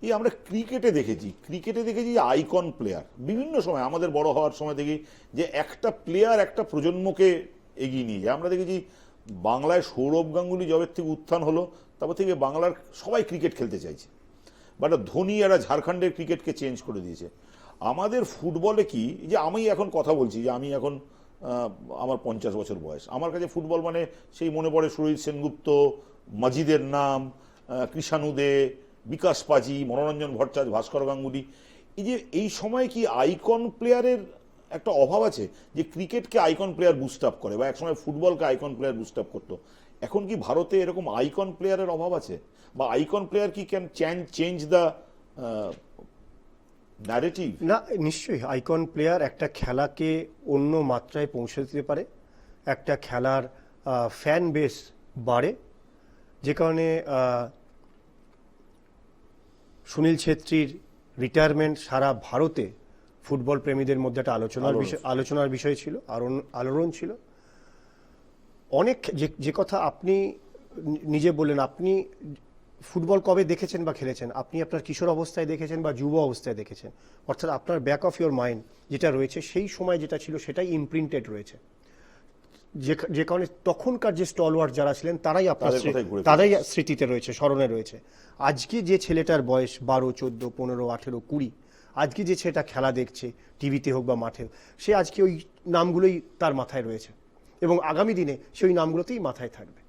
এই আমরা ক্রিকেটে দেখেছি আইকন প্লেয়ার বিভিন্ন সময় আমাদের বড় হওয়ার সময় দেখি যে একটা প্লেয়ার একটা প্রজন্মকে এগিয়ে নিয়ে যায়। আমরা দেখেছি বাংলায় সৌরভ গাঙ্গুলি জবের থেকে উত্থান হলো, তারপর থেকে বাংলার সবাই ক্রিকেট খেলতে চাইছে, বাট ধোনি এরা ঝাড়খণ্ডের ক্রিকেটকে চেঞ্জ করে দিয়েছে। আমাদের ফুটবলে কি, যে আমি এখন কথা বলছি যে আমি এখন আমার 50 বছর বয়স, আমার কাছে ফুটবল মানে সেই মনে পড়ে সুরজিৎ সেনগুপ্ত, মাজিদের নাম, কৃষাণু দে, বিকাশ পাজি, মনোরঞ্জন ভট্টাচার্য, ভাস্কর গাঙ্গুলি। এই সময় কি আইকন প্লেয়ারের একটা অভাব আছে, যে ক্রিকেটকে আইকন প্লেয়ার বুস্ট আপ করে, বা একসময় ফুটবলকে আইকন প্লেয়ার বুস্ট আপ করতো, এখন কি ভারতে এরকম আইকন প্লেয়ারের অভাব আছে, বা আইকন প্লেয়ার কি ক্যান চেঞ্জ দ্য ন্যারেটিভ? না, নিশ্চয়ই আইকন প্লেয়ার একটা খেলাকে অন্য মাত্রায় পৌঁছে দিতে পারে, একটা খেলার ফ্যান বেস বাড়ে, যে কারণে সুনীল ছেত্রীর রিটায়ারমেন্ট সারা ভারতে ফুটবল প্রেমীদের মধ্যে একটা আলোচনার বিষয় ছিল, আলোড়ন ছিল। অনেক যে কথা আপনি নিজে বললেন, আপনি ফুটবল কবে দেখেছেন বা খেলেছেন, আপনি আপনার কিশোর অবস্থায় দেখেছেন বা যুব অবস্থায় দেখেছেন, অর্থাৎ আপনার ব্যাক অফ ইওর মাইন্ড যেটা রয়েছে সেই সময় যেটা ছিল সেটাই ইমপ্রিন্টেড রয়েছে, যে কারণে তখনকার যে স্টলওয়ার্ড যারা ছিলেন তারাই স্মৃতিতে রয়েছে, স্মরণে রয়েছে। আজকে যে ছেলেটার বয়স 12, 14, 15, 18, 20, আজকে যে ছেলেটা খেলা দেখছে টিভিতে হোক বা মাঠে, সে আজকে ওই নামগুলোই তার মাথায় রয়েছে এবং আগামী দিনে সেই নামগুলোতেই মাথায় থাকবে।